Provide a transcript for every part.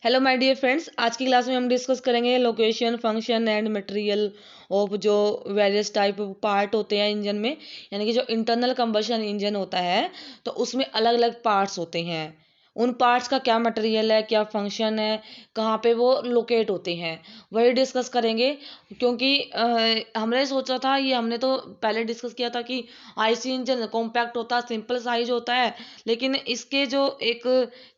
Hello my dear friends, आज की class में हम डिस्कस करेंगे location, function and material of जो वेरियस टाइप पार्ट होते हैं इंजन में। यानी कि जो इंटरनल कंबशन इंजन होता है तो उसमें अलग अलग पार्ट्स होते हैं। उन पार्ट्स का क्या मटेरियल है, क्या फंक्शन है, कहाँ पे वो लोकेट होते हैं, वही डिस्कस करेंगे। क्योंकि हमने सोचा था, ये हमने तो पहले डिस्कस किया था कि आईसी इंजन कॉम्पैक्ट होता है, सिंपल साइज होता है, लेकिन इसके जो एक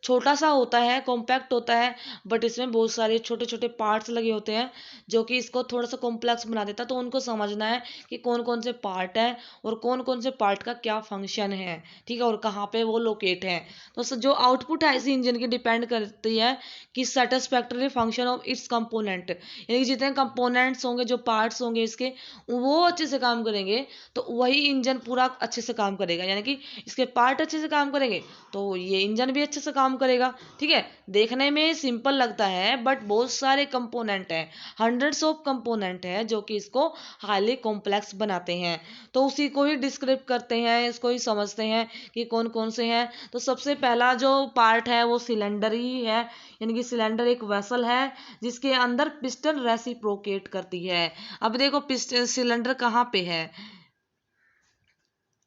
छोटा सा होता है, कॉम्पैक्ट होता है, बट इसमें बहुत सारे छोटे छोटे पार्ट्स लगे होते हैं जो कि इसको थोड़ा सा कॉम्प्लेक्स बना देता है। तो उनको समझना है कि कौन कौन से पार्ट है और कौन कौन से पार्ट का क्या फंक्शन है, ठीक है, और कहाँ पे वो लोकेट है। तो जो आउटपुट है इसी इंजन की डिपेंड करती है कि satisfactory function of its component, यानी कि जितने कंपोनेंट्स होंगे, जो पार्ट्स होंगे इसके, वो अच्छे से काम करेंगे तो वही इंजन पूरा अच्छे से काम करेगा। यानी कि इसके पार्ट अच्छे से काम करेंगे तो ये इंजन भी अच्छे से काम करेगा। ठीक है, देखने में सिंपल लगता है बट बहुत सारे कंपोनेंट हैं, हंड्रेड्स ऑफ कंपोनेंट हैं जो कि इसको हाईली कॉम्प्लेक्स बनाते हैं। तो उसी को ही डिस्क्राइब करते हैं, इसको ही समझते हैं कि कौन कौन से हैं। तो सबसे पहला जो पार्ट है वो सिलेंडर ही है। यानी कि सिलेंडर एक वेसल है जिसके अंदर पिस्टन रेसिप्रोकेट करती है। अब देखो पिस्टन सिलेंडर कहाँ पे है,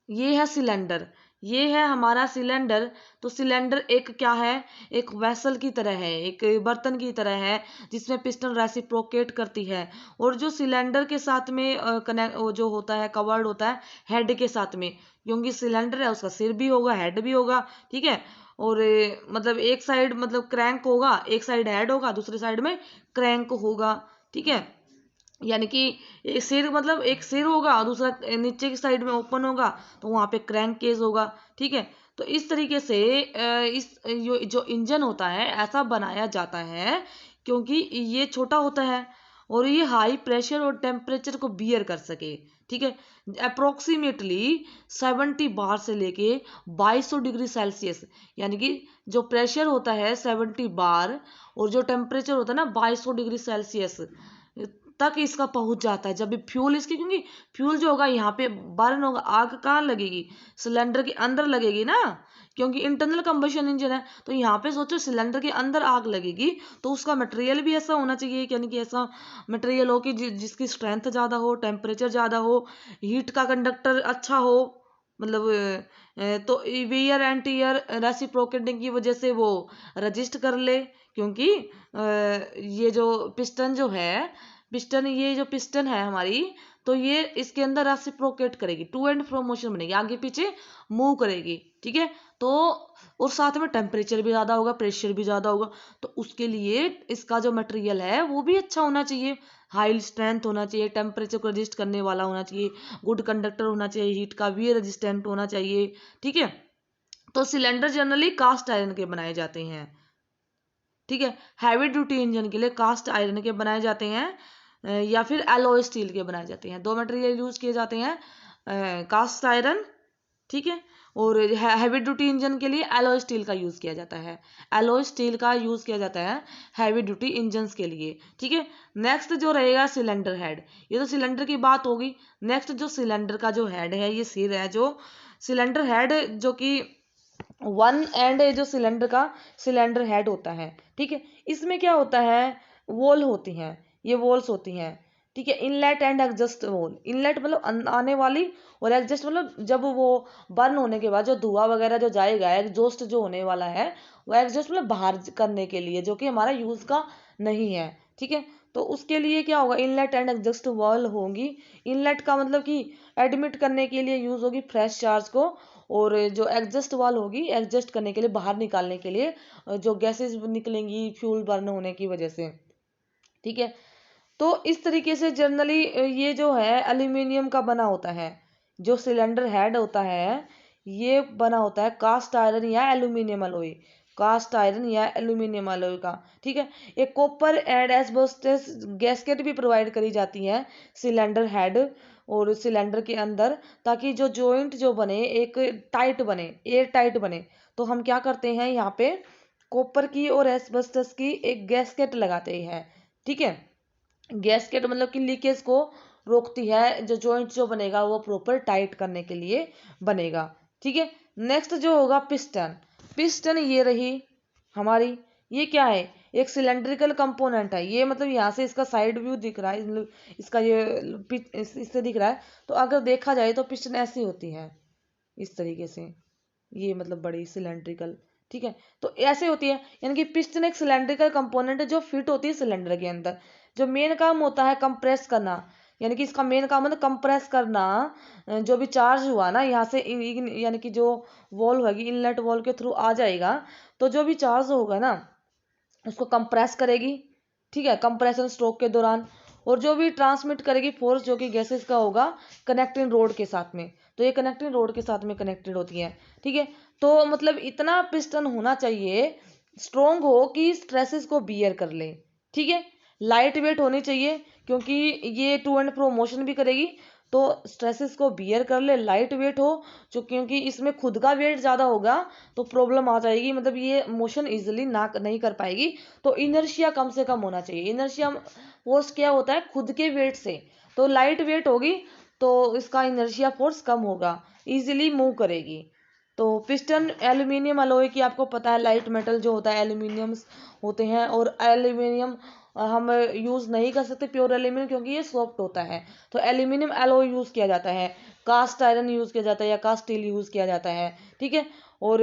ये है सिलेंडर, ये है हमारा सिलेंडर। तो सिलेंडर एक क्या है, एक वेसल की तरह है, एक बर्तन की तरह है जिसमें पिस्टन रेसिप्रोकेट करती है। और जो सिलेंडर के साथ में कनेक्ट जो होता है, कवर्ड होता है हेड के साथ में, क्योंकि सिलेंडर है उसका सिर भी होगा, हेड भी होगा। ठीक है, और मतलब एक साइड मतलब क्रैंक होगा, एक साइड हेड होगा, दूसरी साइड में क्रैंक होगा। ठीक है, यानी कि एक सिर मतलब एक सिर होगा और दूसरा नीचे की साइड में ओपन होगा, तो वहां पे क्रैंक केस होगा। ठीक है, तो इस तरीके से इस जो इंजन होता है ऐसा बनाया जाता है क्योंकि ये छोटा होता है और ये हाई प्रेशर और टेम्परेचर को बियर कर सके। ठीक है, अप्रोक्सीमेटली 70 बार से लेके 2200 डिग्री सेल्सियस, यानी कि जो प्रेशर होता है 70 बार और जो टेम्परेचर होता है ना 2200 डिग्री सेल्सियस तक इसका पहुंच जाता है। जब भी फ्यूल इसकी, क्योंकि फ्यूल जो होगा यहाँ पे बर्न होगा, आग कहाँ लगेगी, सिलेंडर के अंदर लगेगी ना, क्योंकि इंटरनल कंबशन इंजन है। तो यहाँ पे सोचो सिलेंडर के अंदर आग लगेगी तो उसका मटेरियल भी ऐसा होना चाहिए, यानी कि ऐसा मटेरियल हो कि जिसकी स्ट्रेंथ ज़्यादा हो, टेम्परेचर ज़्यादा हो, हीट का कंडक्टर अच्छा हो, मतलब तो वियर एंड टीयर रेसिप्रोकेटिंग की वजह से वो रजिस्ट कर ले। क्योंकि ये जो पिस्टन जो है, पिस्टन, ये जो पिस्टन है हमारी, तो ये इसके अंदर रेसिप्रोकेट करेगी, टू एंड फ्रो मोशन बनेगी, आगे पीछे मूव करेगी। ठीक है, तो और साथ में टेम्परेचर भी ज़्यादा होगा, प्रेशर भी ज़्यादा होगा, तो उसके लिए इसका जो मटेरियल है वो भी अच्छा होना चाहिए, हाई स्ट्रेंथ होना चाहिए, टेम्परेचर को रजिस्ट करने वाला होना चाहिए, गुड कंडक्टर होना चाहिए, हीट का भी रेजिस्टेंट होना चाहिए। ठीक है, तो सिलेंडर जनरली कास्ट आयरन के बनाए जाते हैं। ठीक है, हैवी ड्यूटी इंजन के लिए कास्ट आयरन के बनाए जाते हैं या फिर एलॉय स्टील के बनाए जाते हैं। दो मटेरियल यूज किए जाते हैं, कास्ट आयरन, ठीक है, और हैवी ड्यूटी इंजन के लिए एलॉय स्टील का यूज किया जाता है। एलॉय स्टील का यूज किया जाता है हैवी ड्यूटी इंजन्स के लिए। ठीक है, नेक्स्ट जो रहेगा सिलेंडर हेड, ये तो सिलेंडर की बात होगी। नेक्स्ट जो सिलेंडर का जो हेड है, ये सिर है, जो सिलेंडर हेड जो कि वन एंड जो सिलेंडर का सिलेंडर हेड होता है। ठीक है, इसमें क्या होता है, वॉल होती हैं, ये वॉल्स होती हैं। ठीक है, inlet and exhaust wall, inlet मतलब आने वाली, और एग्जस्ट मतलब जब वो बर्न होने के बाद जो धुआं वगैरह जो जाएगा, एग्जॉस्ट जो होने वाला है, वो एग्जॉस्ट मतलब बाहर करने के लिए, जो कि हमारा यूज का नहीं है। ठीक है, तो उसके लिए क्या होगा, इनलेट एंड एग्जस्ट वॉल होगी। इनलेट का मतलब कि एडमिट करने के लिए यूज होगी फ्रेश चार्ज को, और जो एग्जस्ट वाल होगी एडजस्ट करने के लिए, बाहर निकालने के लिए जो गैसेस निकलेंगी फ्यूल बर्न होने की वजह से। ठीक है, तो इस तरीके से जनरली ये जो है एल्यूमिनियम का बना होता है, जो सिलेंडर हेड होता है ये बना होता है कास्ट आयरन या एल्यूमिनियम अलॉय, कास्ट आयरन या एल्यूमिनियम अलॉय का। ठीक है, एक कॉपर एंड एस्बेस्टस गैस्केट भी प्रोवाइड करी जाती है सिलेंडर हेड और सिलेंडर के अंदर, ताकि जो जॉइंट जो बने एक टाइट बने, एयर टाइट बने। तो हम क्या करते हैं, यहाँ पे कॉपर की और एस्बेस्टस की एक गैस्केट लगाते हैं। ठीक है, गैस्केट मतलब कि लीकेज को रोकती है, जो जॉइंट जो बनेगा वो प्रॉपर टाइट करने के लिए बनेगा। ठीक है, नेक्स्ट जो होगा पिस्टन, पिस्टन ये रही हमारी, ये क्या है, एक सिलेंड्रिकल कंपोनेंट है ये, मतलब यहाँ से इसका साइड व्यू दिख रहा है, मतलब इसका ये इससे दिख रहा है। तो अगर देखा जाए तो पिस्टन ऐसी होती है इस तरीके से, ये मतलब बड़ी सिलेंड्रिकल, ठीक है। तो ऐसे होती है, यानी कि पिस्टन एक सिलेंड्रिकल कंपोनेंट है जो फिट होती है सिलेंडर के अंदर। जो मेन काम होता है कंप्रेस करना, यानी कि इसका मेन काम है कंप्रेस करना। जो भी चार्ज हुआ ना यहाँ से यानी कि जो वॉल होगी इनलेट वॉल के थ्रू आ जाएगा, तो जो भी चार्ज होगा ना उसको कंप्रेस करेगी, ठीक है, कंप्रेशन स्ट्रोक के दौरान। और जो भी ट्रांसमिट करेगी फोर्स जो कि गैसेस का होगा कनेक्टिंग रोड के साथ में, तो ये कनेक्टिंग रोड के साथ में कनेक्टेड होती है, ठीक है। तो मतलब इतना पिस्टन होना चाहिए स्ट्रोंग हो कि स्ट्रेसेस को बियर कर ले, ठीक है। लाइट वेट होनी चाहिए क्योंकि ये टू एंड फ्रो मोशन भी करेगी, तो स्ट्रेसेस को बियर कर ले, लाइट वेट हो जो, क्योंकि इसमें खुद का वेट ज़्यादा होगा तो प्रॉब्लम आ जाएगी, मतलब ये मोशन इजीली ना नहीं कर पाएगी। तो इनर्शिया कम से कम होना चाहिए। इनर्शिया फोर्स क्या होता है, खुद के वेट से, तो लाइट वेट होगी तो इसका इनर्शिया फोर्स कम होगा, इजीली मूव करेगी। तो पिस्टन एल्यूमिनियम अलॉय की आपको पता है, लाइट मेटल जो होता है एल्यूमिनियम होते हैं, और एल्यूमिनियम हम यूज़ नहीं कर सकते प्योर एल्यूमिनियम क्योंकि ये सॉफ्ट होता है, तो एल्यूमिनियम एलॉय यूज़ किया जाता है, कास्ट आयरन यूज़ किया जाता है या कास्ट स्टील यूज़ किया जाता है, ठीक है। और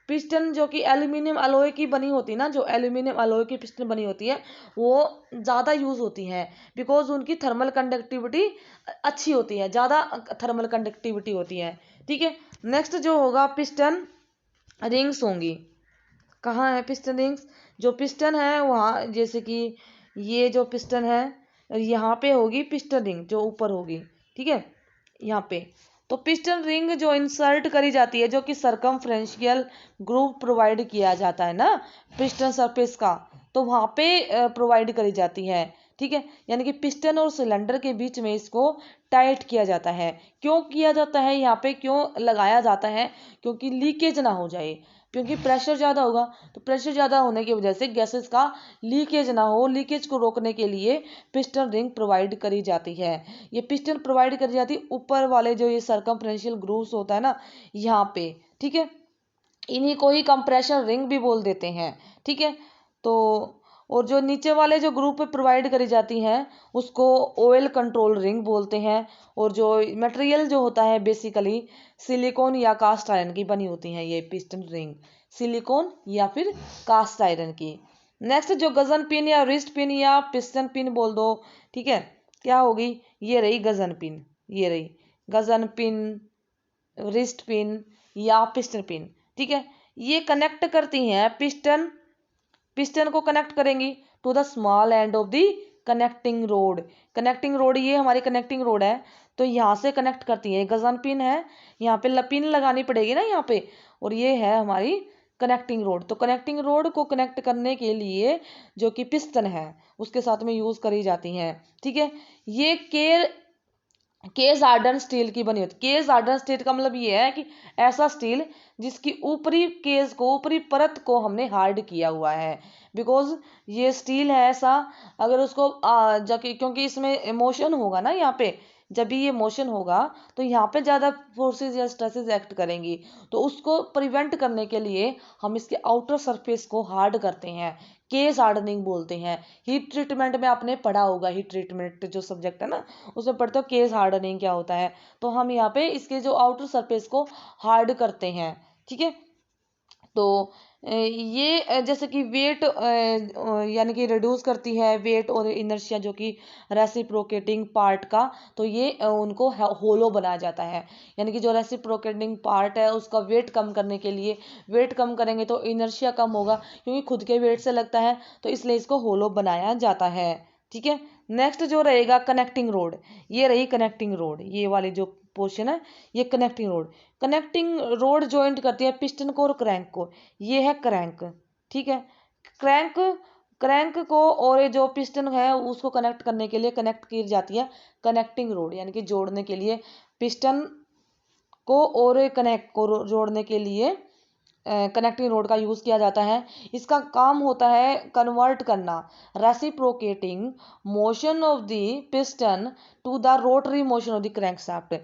पिस्टन जो कि एल्यूमिनियम अलॉय की बनी होती है ना, जो एल्यूमिनियम अलॉय की पिस्टन बनी होती है वो ज़्यादा यूज़ होती है बिकॉज उनकी थर्मल कंडक्टिविटी अच्छी होती है, ज़्यादा थर्मल कंडक्टिविटी होती है, ठीक है। नेक्स्ट जो होगा पिस्टन रिंग्स होंगी। कहाँ है पिस्टन रिंग्स, जो पिस्टन है वहाँ, जैसे कि ये जो पिस्टन है यहाँ पे होगी पिस्टन रिंग जो ऊपर होगी, ठीक है, यहाँ पे। तो पिस्टन रिंग जो इंसर्ट करी जाती है, जो कि सरकमफ्रेंशियल ग्रूव प्रोवाइड किया जाता है ना पिस्टन सरफेस का, तो वहाँ पे प्रोवाइड करी जाती है, ठीक है। यानी कि पिस्टन और सिलेंडर के बीच में इसको टाइट किया जाता है। क्यों किया जाता है यहाँ पे, क्यों लगाया जाता है, क्योंकि लीकेज ना हो जाए, क्योंकि प्रेशर ज़्यादा होगा, तो प्रेशर ज़्यादा होने की वजह से गैसेस का लीकेज ना हो, लीकेज को रोकने के लिए पिस्टन रिंग प्रोवाइड करी जाती है। ये पिस्टन प्रोवाइड करी जाती है ऊपर वाले जो ये सर्कमफ्रेंशियल ग्रूव्स होता है ना यहाँ पे, ठीक है। इन्हीं को ही कंप्रेशन रिंग भी बोल देते हैं, ठीक है। तो और जो नीचे वाले जो ग्रुप पे प्रोवाइड करी जाती हैं उसको ऑयल कंट्रोल रिंग बोलते हैं। और जो मटेरियल जो होता है बेसिकली सिलिकॉन या कास्ट आयरन की बनी होती हैं ये पिस्टन रिंग, सिलिकॉन या फिर कास्ट आयरन की। नेक्स्ट जो गजन पिन या रिस्ट पिन या पिस्टन पिन बोल दो, ठीक है, क्या होगी, ये रही गजन पिन, ये रही गजन पिन, रिस्ट पिन या पिस्टन पिन, ठीक है। ये कनेक्ट करती हैं पिस्टन, पिस्टन को कनेक्ट करेंगी to the small end of the connecting rod. Connecting rod ये हमारी कनेक्टिंग रोड है, तो यहाँ से कनेक्ट करती है, गजन पिन है, यहाँ पे पिन लगानी पड़ेगी ना यहाँ पे, और ये है हमारी कनेक्टिंग रोड। तो कनेक्टिंग रोड को कनेक्ट करने के लिए जो कि पिस्टन है उसके साथ में यूज करी जाती हैं, ठीक है। ये केस हार्डन स्टील की बनी होती है। केस हार्डन स्टील का मतलब ये है कि ऐसा स्टील जिसकी ऊपरी केस को, ऊपरी परत को हमने हार्ड किया हुआ है, बिकॉज ये स्टील है ऐसा, अगर उसको जाके, क्योंकि इसमें मोशन होगा ना यहाँ पे, जब भी ये मोशन होगा तो यहाँ पे ज़्यादा फोर्सेस या स्ट्रेसेस एक्ट करेंगी, तो उसको प्रिवेंट करने के लिए हम इसके आउटर सरफेस को हार्ड करते हैं, केस हार्डनिंग बोलते हैं। हीट ट्रीटमेंट में आपने पढ़ा होगा, हीट ट्रीटमेंट जो सब्जेक्ट है ना उसमें पढ़ते हो केस हार्डनिंग क्या होता है, तो हम यहाँ पे इसके जो आउटर सरफेस को हार्ड करते हैं, ठीक है। तो ये जैसे कि वेट यानी कि रिड्यूस करती है वेट और इनर्शिया जो कि रेसिप्रोकेटिंग पार्ट का, तो ये उनको होलो बनाया जाता है, यानी कि जो रेसिप्रोकेटिंग पार्ट है उसका वेट कम करने के लिए, वेट कम करेंगे तो इनर्शिया कम होगा क्योंकि खुद के वेट से लगता है, तो इसलिए इसको होलो बनाया जाता है, ठीक है। नेक्स्ट जो रहेगा कनेक्टिंग रोड, ये रही कनेक्टिंग रोड, ये वाली जो पोर्शन है ये connecting rod. Connecting road joint करती है पिस्टन को और क्रैंक को, ये है क्रैंक, ठीक है। क्रैंक क्रैंक को और ये जो पिस्टन है उसको कनेक्ट करने के लिए कनेक्ट की जाती है कनेक्टिंग रोड, यानी कि जोड़ने के लिए पिस्टन को और कनेक्ट को जोड़ने के लिए कनेक्टिंग रोड का यूज़ किया जाता है। इसका काम होता है कन्वर्ट करना reciprocating motion of the piston to the rotary motion of the crankshaft,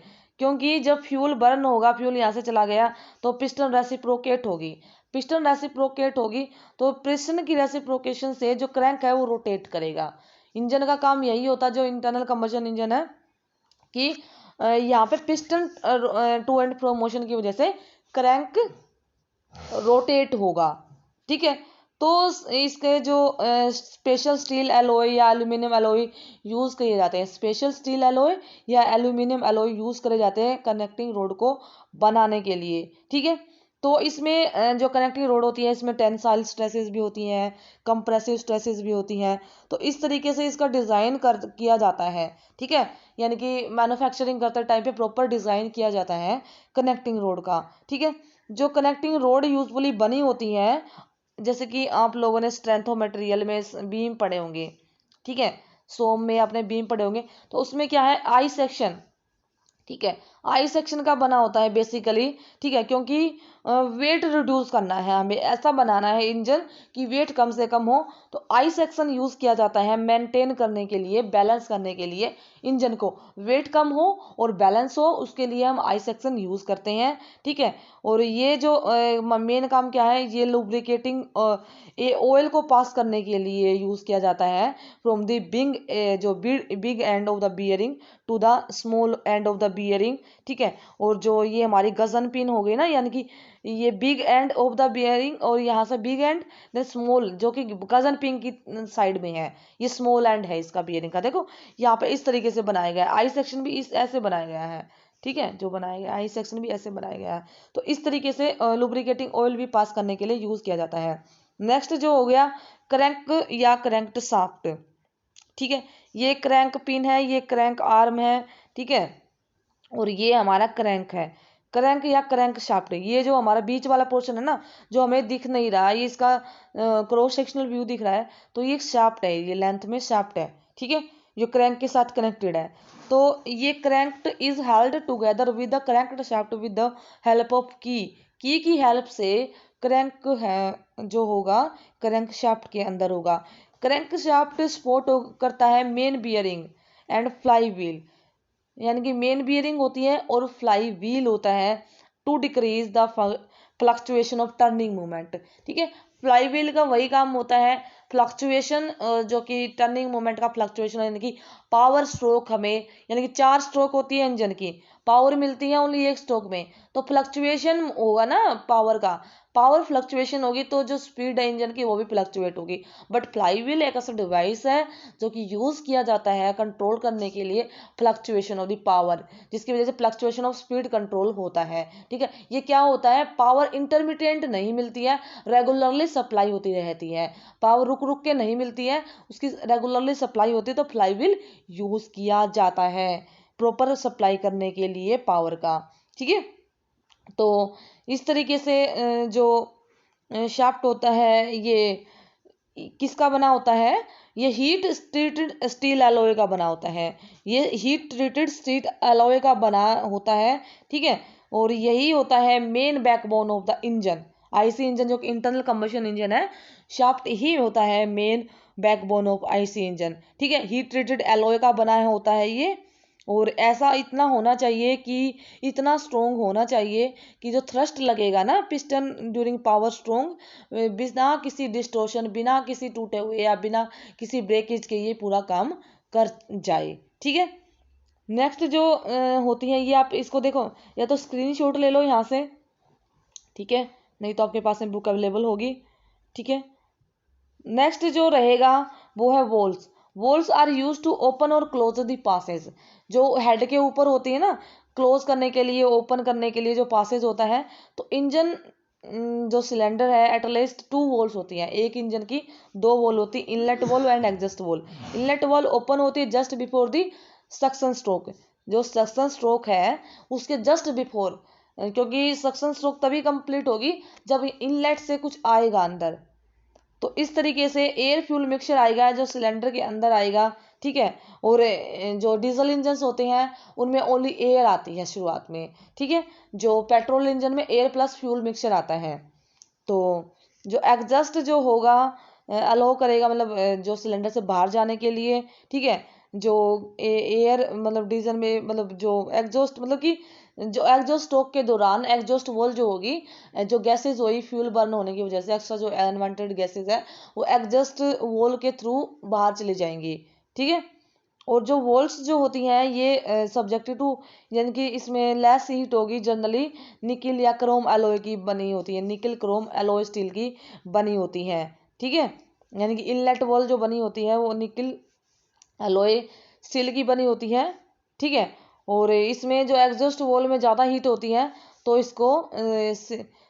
क्योंकि जब फ्यूल बर्न होगा, फ्यूल यहाँ से चला गया तो पिस्टन रेसिप्रोकेट होगी, पिस्टन रेसिप्रोकेट होगी तो पिस्टन की रेसिप्रोकेशन से जो क्रैंक है वो रोटेट करेगा। इंजन का काम यही होता है, जो इंटरनल कंबशन इंजन है, कि यहाँ पे piston to and fro motion की वजह से क्रैंक रोटेट होगा। ठीक है, तो इसके जो स्पेशल स्टील एलॉय या एल्यूमिनियम एलॉय यूज किए जाते हैं, स्पेशल स्टील एलॉय या एल्यूमिनियम एलॉय यूज करे जाते हैं कनेक्टिंग रोड को बनाने के लिए। ठीक है, तो इसमें जो कनेक्टिंग रोड होती है इसमें टेंसाइल स्ट्रेसेस भी होती हैं, कंप्रेसिव स्ट्रेसेस भी होती हैं। तो इस तरीके से इसका डिज़ाइन किया जाता है। ठीक है, यानी कि मैन्युफैक्चरिंग करते टाइम पे प्रॉपर डिज़ाइन किया जाता है कनेक्टिंग रोड का। ठीक है, जो कनेक्टिंग रोड यूजुअली बनी होती है, जैसे कि आप लोगों ने स्ट्रेंथ ऑफ मटेरियल में बीम पढ़े होंगे। ठीक है, सोम में आपने बीम पढ़े होंगे, तो उसमें क्या है, आई सेक्शन। ठीक है, आई सेक्शन का बना होता है बेसिकली। ठीक है, क्योंकि वेट रिड्यूस करना है, हमें ऐसा बनाना है इंजन कि वेट कम से कम हो, तो आई सेक्शन यूज किया जाता है मेंटेन करने के लिए, बैलेंस करने के लिए। इंजन को वेट कम हो और बैलेंस हो, उसके लिए हम आई सेक्शन यूज करते हैं। ठीक है, और ये जो मेन काम क्या है, ये लुब्रिकेटिंग ये ऑयल को पास करने के लिए यूज किया जाता है फ्रॉम द जो big end of the bearing to the small end of the bearing. ठीक है, और जो ये हमारी गजन पिन हो गई ना, यानी कि ये big end of the bearing, और यहाँ से बिग एंड देन स्मॉल, जो कि गजन पिन की साइड में है, ये स्मॉल एंड है इसका बियरिंग का। देखो यहाँ पे इस तरीके से बनाया गया है, आई सेक्शन भी इस ऐसे बनाया गया है। ठीक है, जो बनाया गया आई सेक्शन भी ऐसे बनाया गया है। तो इस तरीके से लुब्रिकेटिंग ऑयल भी पास करने के लिए यूज किया जाता है। नेक्स्ट जो हो गया क्रैंक या क्रैंक्ड शाफ्ट। ठीक है, ये क्रैंक पिन है, ये क्रैंक आर्म है। ठीक है, और ये हमारा क्रैंक है, क्रैंक या क्रैंक शाफ्ट। ये जो हमारा बीच वाला पोर्शन है ना, जो हमें दिख नहीं रहा, ये इसका क्रॉस सेक्शनल व्यू दिख रहा है, तो ये शाफ्ट है, ये लेंथ में शाफ्ट है। ठीक है, जो क्रैंक के साथ कनेक्टेड है। तो ये cranked is held together with the cranked shaft with the help of की हेल्प से क्रैंक है जो होगा क्रैंक शाफ्ट के अंदर होगा। क्रैंक शाफ्ट सपोर्ट करता है main bearing and fly wheel, यानी कि मेन बियरिंग होती है और फ्लाई व्हील होता है to decrease the fluctuation of turning movement. ठीक है, फ्लाई व्हील का वही काम होता है, फ्लक्चुएशन, जो कि टर्निंग मोमेंट का फ्लक्चुएशन, यानी कि पावर स्ट्रोक हमें, यानी कि 4 स्ट्रोक होती है इंजन की, पावर मिलती है ओनली एक स्ट्रोक में, तो फ्लक्चुएशन होगा ना पावर का, पावर फ्लक्चुएशन होगी तो जो स्पीड है इंजन की वो भी फ्लक्चुएट होगी। बट फ्लाई व्हील एक ऐसा डिवाइस है जो कि यूज किया जाता है कंट्रोल करने के लिए फ्लक्चुएशन ऑफ द पावर, जिसकी वजह से फ्लक्चुएशन ऑफ स्पीड कंट्रोल होता है। ठीक है, ये क्या होता है, पावर इंटरमिटेंट नहीं मिलती है, रेगुलरली सप्लाई होती रहती है, पावर रुक रुक के नहीं मिलती है, उसकी रेगुलरली सप्लाई होती है, तो फ्लाई व्हील यूज किया जाता है प्रॉपर सप्लाई करने के लिए पावर का। ठीक है, तो इस तरीके से जो शाफ्ट होता है ये किसका बना होता है, ये हीट ट्रीटेड स्टील एलॉय का बना होता है, ये हीट ट्रीटेड स्टील एलॉय का बना होता है। ठीक है, और यही होता है main backbone of the engine, IC engine जो कि इंटरनल कंबशन इंजन है, शाफ्ट ही होता है main backbone of IC engine. ठीक है, हीट ट्रीटेड एलॉय का बना होता है ये, और ऐसा इतना होना चाहिए कि इतना स्ट्रोंग होना चाहिए कि जो थ्रस्ट लगेगा ना पिस्टन ड्यूरिंग पावर स्ट्रोंग, बिना किसी डिस्टोर्शन, बिना किसी टूटे हुए या बिना किसी ब्रेकेज के ये पूरा काम कर जाए। ठीक है, नेक्स्ट जो होती है ये, आप इसको देखो, या तो स्क्रीनशॉट ले लो यहाँ से, ठीक है, नहीं तो आपके पास में बुक अवेलेबल होगी। ठीक है, नेक्स्ट जो रहेगा वो है valves. Valves are use to open और क्लोज द पासेज, जो हेड के ऊपर होती है ना, क्लोज करने के लिए, ओपन करने के लिए जो पासेज होता है, तो इंजन जो सिलेंडर है एटलीस्ट 2 वॉल्स होती हैं, एक इंजन की 2 वॉल होती है, inlet valve and exhaust wall. Inlet valve open होती है just before the suction stroke, जो सक्शन स्ट्रोक है उसके जस्ट बिफोर, क्योंकि सक्शन स्ट्रोक तभी कंप्लीट होगी जब इनलेट से कुछ आएगा अंदर, तो इस तरीके से एयर फ्यूल मिक्सचर आएगा जो सिलेंडर के अंदर आएगा। ठीक है, और जो डीजल इंजन होते हैं उनमें ओनली एयर आती है शुरुआत में। ठीक है, जो पेट्रोल इंजन में एयर प्लस फ्यूल मिक्सचर आता है। तो जो एग्जस्ट जो होगा अलाउ करेगा, मतलब जो सिलेंडर से बाहर जाने के लिए। ठीक है, जो एयर मतलब डीजल में, मतलब जो एग्जॉस्ट, मतलब कि जो एग्जॉस्ट स्ट्रोक के दौरान एग्जॉस्ट वॉल जो होगी, जो गैसेज हुई फ्यूल बर्न होने की वजह से, एक्स्ट्रा जो अनवांटेड गैसेज है वो एग्जॉस्ट वॉल के थ्रू बाहर चली जाएंगी, ठीक है। और जो वॉल्स जो होती हैं ये सब्जेक्ट टू, यानी कि इसमें लेस हीट होगी, जनरली निकिल या क्रोम एलॉय की बनी होती है, निकिल क्रोम एलॉय स्टील की बनी होती हैं, ठीक है। यानी कि इनलेट वॉल जो बनी होती है वो निकिल एलॉय स्टील की बनी होती है, ठीक है। और इसमें जो एग्जॉस्ट वॉल में ज़्यादा हीट होती है तो इसको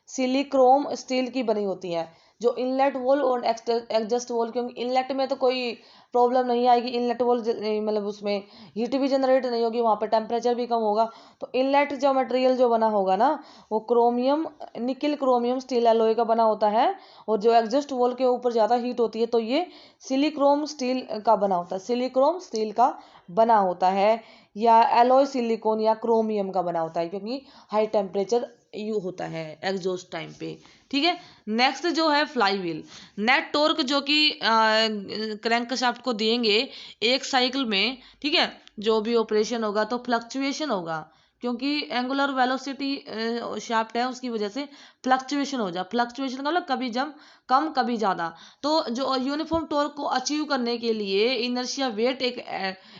सिलिक्रोम स्टील की बनी होती है। जो इनलेट वॉल और एग्जॉस्ट वॉल, क्योंकि इनलेट में तो कोई प्रॉब्लम नहीं आएगी, इनलेट वॉल मतलब उसमें हीट भी जनरेट नहीं होगी, वहाँ पे टेम्परेचर भी कम होगा, तो इनलेट जो मटेरियल जो बना होगा ना वो chromium nickel chromium steel alloy का बना होता है। और जो एग्जॉस्ट वॉल के ऊपर ज़्यादा हीट होती है तो ये सिलिक्रोम स्टील का बना होता है, सिलिक्रोम स्टील का बना होता है, या एलॉय सिलिकॉन या क्रोमियम का बना होता है, क्योंकि हाई टेम्परेचर यू होता है एग्जॉस्ट टाइम पे, ठीक है। नेक्स्ट जो है फ्लाई व्हील, नेट टॉर्क जो कि क्रैंकशाफ्ट को देंगे एक साइकिल में, ठीक है, जो भी ऑपरेशन होगा तो फ्लक्चुएशन होगा, क्योंकि एंगुलर वेलोसिटी शाफ्ट है उसकी वजह से फ्लक्चुएशन हो जा, फ्लक्चुएशन का मतलब कभी जम कम कभी ज़्यादा। तो जो यूनिफॉर्म टॉर्क को अचीव करने के लिए इनर्शिया वेट एक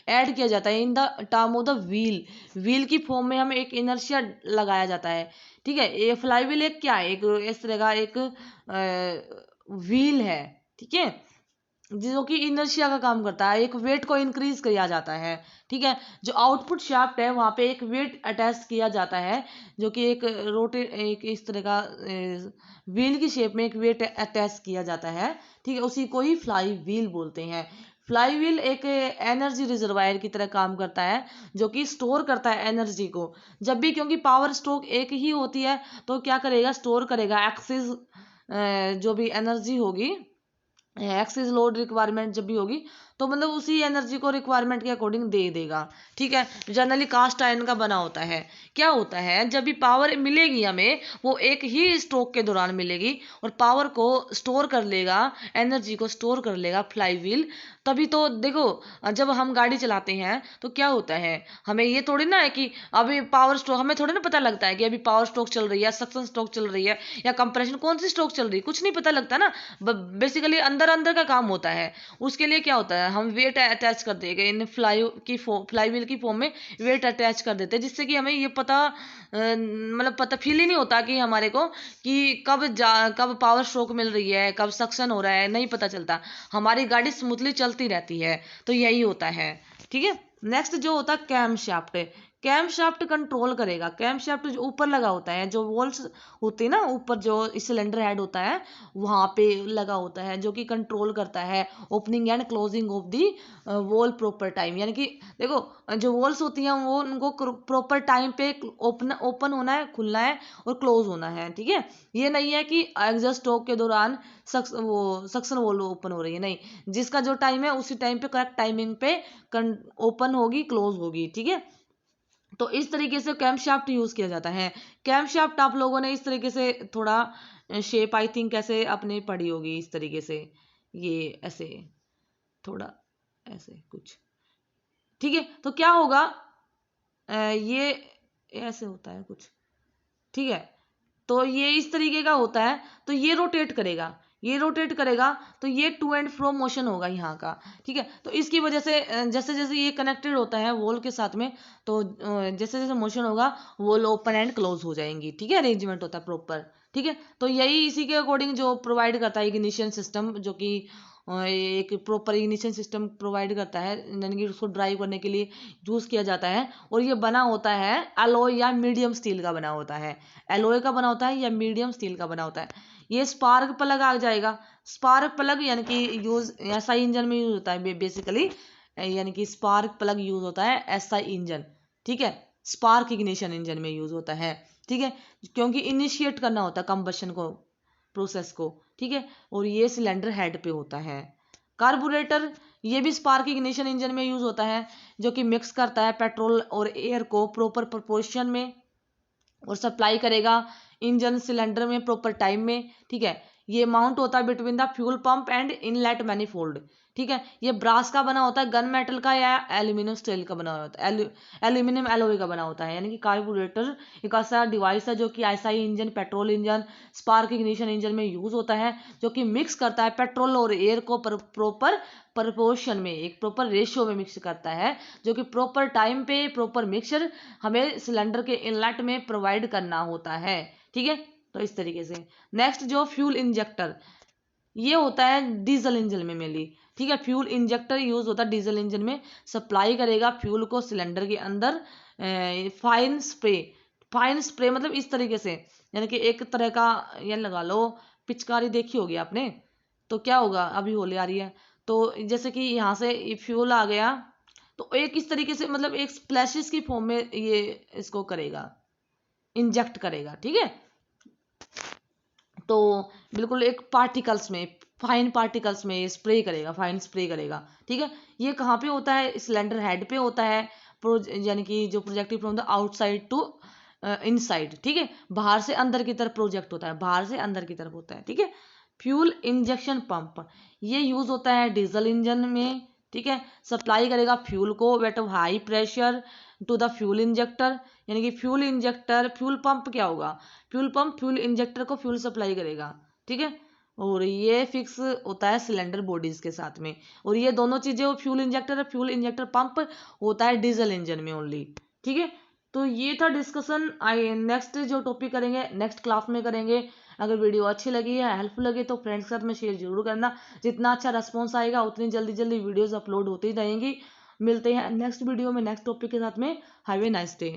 ऐड किया जाता है in the term of the wheel, wheel की फॉर्म में हमें एक इनर्शिया लगाया जाता है, ठीक है। ये फ्लाई व्हील एक क्या है, एक इस तरह का एक व्हील है, ठीक है, जो कि इनर्शिया का काम करता है, एक वेट को इंक्रीज किया जाता है, ठीक है। जो आउटपुट शाफ्ट है वहां पे एक वेट अटैच किया जाता है, जो कि एक एक इस तरह का व्हील की शेप में एक वेट अटैच किया जाता है, ठीक है, उसी को ही फ्लाई व्हील बोलते हैं। फ्लाई व्हील एक एनर्जी रिजर्वायर की तरह काम करता है, जो कि स्टोर करता है एनर्जी को, जब भी, क्योंकि पावर स्ट्रोक एक ही होती है तो क्या करेगा, स्टोर करेगा एक्सिस, जो भी एनर्जी होगी, एक्सिस लोड रिक्वायरमेंट जब भी होगी तो मतलब उसी एनर्जी को रिक्वायरमेंट के अकॉर्डिंग दे देगा, ठीक है। जनरली कास्ट आयरन का बना होता है। क्या होता है, जब भी पावर मिलेगी हमें वो एक ही स्ट्रोक के दौरान मिलेगी और पावर को स्टोर कर लेगा, एनर्जी को स्टोर कर लेगा फ्लाई व्हील। तभी तो देखो, जब हम गाड़ी चलाते हैं तो क्या होता है, हमें ये थोड़ी ना है कि अभी पावर स्ट्रोक, हमें थोड़ी ना पता लगता है कि अभी पावर स्ट्रोक चल रही है, सक्शन स्ट्रोक चल रही है, या कंप्रेशन कौन सी स्ट्रोक चल रही है, कुछ नहीं पता लगता ना। बेसिकली अंदर अंदर का काम होता है। उसके लिए क्या होता है, हम वेट अटैच कर देंगे इन फ्लाई व्हील की फॉर्म में वेट अटैच कर देते हैं, जिससे कि हमें ये पता मतलब पता फील ही नहीं होता कि हमारे को कि कब पावर स्ट्रोक मिल रही है, कब सक्शन हो रहा है, नहीं पता चलता, हमारी गाड़ी स्मूथली चलती रहती है। तो यही होता है, ठीक है। नेक्स्ट जो होता है camshaft, camshaft control करेगा, कैम शाफ्ट जो ऊपर लगा होता है, जो वॉल्स होती है ना ऊपर, जो सिलेंडर हेड होता है वहां पे लगा होता है, जो कि कंट्रोल करता है opening and closing of the wall proper time. यानी कि देखो जो वॉल्स होती हैं वो उनको प्रॉपर टाइम पे ओपन होना है, खुलना है और क्लोज होना है, ठीक है। ये नहीं है कि एग्जॉस्ट स्ट्रोक के दौरान सक्शन वॉल ओपन हो रही है, नहीं, जिसका जो टाइम है उसी टाइम पे करेक्ट टाइमिंग पे ओपन होगी क्लोज होगी, ठीक है। तो इस तरीके से कैम शाफ्ट यूज किया जाता है। कैम शाफ्ट आप लोगों ने इस तरीके से थोड़ा शेप आई थिंक ऐसे अपने पढ़ी होगी, इस तरीके से, ये ऐसे थोड़ा ऐसे कुछ, ठीक है। तो क्या होगा, ये ऐसे होता है कुछ, ठीक है। तो ये इस तरीके का होता है, तो ये रोटेट करेगा, ये रोटेट करेगा, तो ये टू एंड फ्रो मोशन होगा यहाँ का, ठीक है। तो इसकी वजह से जैसे जैसे ये कनेक्टेड होता है वॉल के साथ में, तो जैसे जैसे मोशन होगा वॉल ओपन एंड क्लोज हो जाएंगी, ठीक है, अरेंजमेंट होता है प्रॉपर, ठीक है। तो यही इसी के अकॉर्डिंग जो प्रोवाइड करता है इग्निशन सिस्टम, जो कि एक प्रॉपर इग्निशन सिस्टम प्रोवाइड करता है, यानी कि उसको ड्राइव करने के लिए यूज किया जाता है। और ये बना होता है एलॉय या मीडियम स्टील का बना होता है, एलॉय का बना होता है या मीडियम स्टील का बना होता है। ये स्पार्क प्लग आ जाएगा, स्पार्क प्लग यानी कि यूज एसआई इंजन में यूज होता है बेसिकली, यानी कि स्पार्क प्लग यूज होता है एसआई इंजन, ठीक है, स्पार्क इग्निशन इंजन में यूज होता है, ठीक है, क्योंकि इनिशिएट करना होता है कंबशन को, प्रोसेस को, ठीक है। और ये सिलेंडर हेड पे होता है। कार्बोरेटर, ये भी स्पार्क इग्निशन इंजन में यूज होता है, जो कि मिक्स करता है पेट्रोल और एयर को प्रॉपर प्रोपोर्शन में और सप्लाई करेगा इंजन सिलेंडर में प्रॉपर टाइम में, ठीक है। ये माउंट होता है between the fuel pump and inlet manifold, ठीक है। ये ब्रास का बना होता है, गन मेटल का या एल्यूमिनियम स्टील का बना होता है, एल्यूमिनियम एलॉय का बना होता है। यानी कि कार्बोरेटर एक ऐसा डिवाइस है जो कि SI engine, petrol engine, spark ignition engine में यूज होता है, जो कि मिक्स करता है पेट्रोल और एयर को प्रॉपर प्रपोर्शन में, एक प्रॉपर रेशियो में मिक्स करता है, जो कि प्रॉपर टाइम पे प्रॉपर मिक्सचर हमें सिलेंडर के इनलेट में प्रोवाइड करना होता है, ठीक है। तो इस तरीके से नेक्स्ट जो फ्यूल इंजेक्टर, ये होता है डीजल इंजन में मेनली, ठीक है। फ्यूल इंजेक्टर यूज होता है डीजल इंजन में, सप्लाई करेगा फ्यूल को सिलेंडर के अंदर। फाइन स्प्रे, फाइन स्प्रे मतलब इस तरीके से, यानी कि एक तरह का ये लगा लो, पिचकारी देखी होगी आपने, तो क्या होगा, अभी होली आ रही है, तो जैसे कि यहाँ से फ्यूल आ गया, तो एक इस तरीके से मतलब एक स्प्लैशेस की फॉर्म में ये इसको करेगा, इंजेक्ट करेगा, ठीक है। तो बिल्कुल एक पार्टिकल्स में, फाइन पार्टिकल्स में ये स्प्रे करेगा, फाइन स्प्रे करेगा, ठीक है। ये कहाँ पे होता है, सिलेंडर हेड पे होता है, यानी कि जो projective from the outside to inside, ठीक है। बाहर से अंदर की तरफ प्रोजेक्ट होता है, बाहर से अंदर की तरफ होता है, ठीक है। फ्यूल इंजेक्शन पंप, ये यूज होता है डीजल इंजन में, ठीक है। सप्लाई करेगा फ्यूल को at high pressure to the fuel injector, यानी कि फ्यूल इंजेक्टर, फ्यूल पंप क्या होगा, फ्यूल पंप फ्यूल इंजेक्टर को फ्यूल सप्लाई करेगा, ठीक है। और ये फिक्स होता है सिलेंडर बॉडीज के साथ में, और ये दोनों चीजें, वो fuel injector, fuel injector pump होता है डीजल इंजन में ओनली, ठीक है। तो ये था डिस्कशन। आई नेक्स्ट जो टॉपिक करेंगे नेक्स्ट क्लास में करेंगे। अगर वीडियो अच्छी लगी है, हेल्पफुल लगे, तो फ्रेंड्स के साथ में शेयर जरूर करना। जितना अच्छा रिस्पॉन्स आएगा उतनी जल्दी जल्दी वीडियोस अपलोड होती रहेंगी। मिलते हैं नेक्स्ट वीडियो में नेक्स्ट टॉपिक के साथ में। Have a nice day.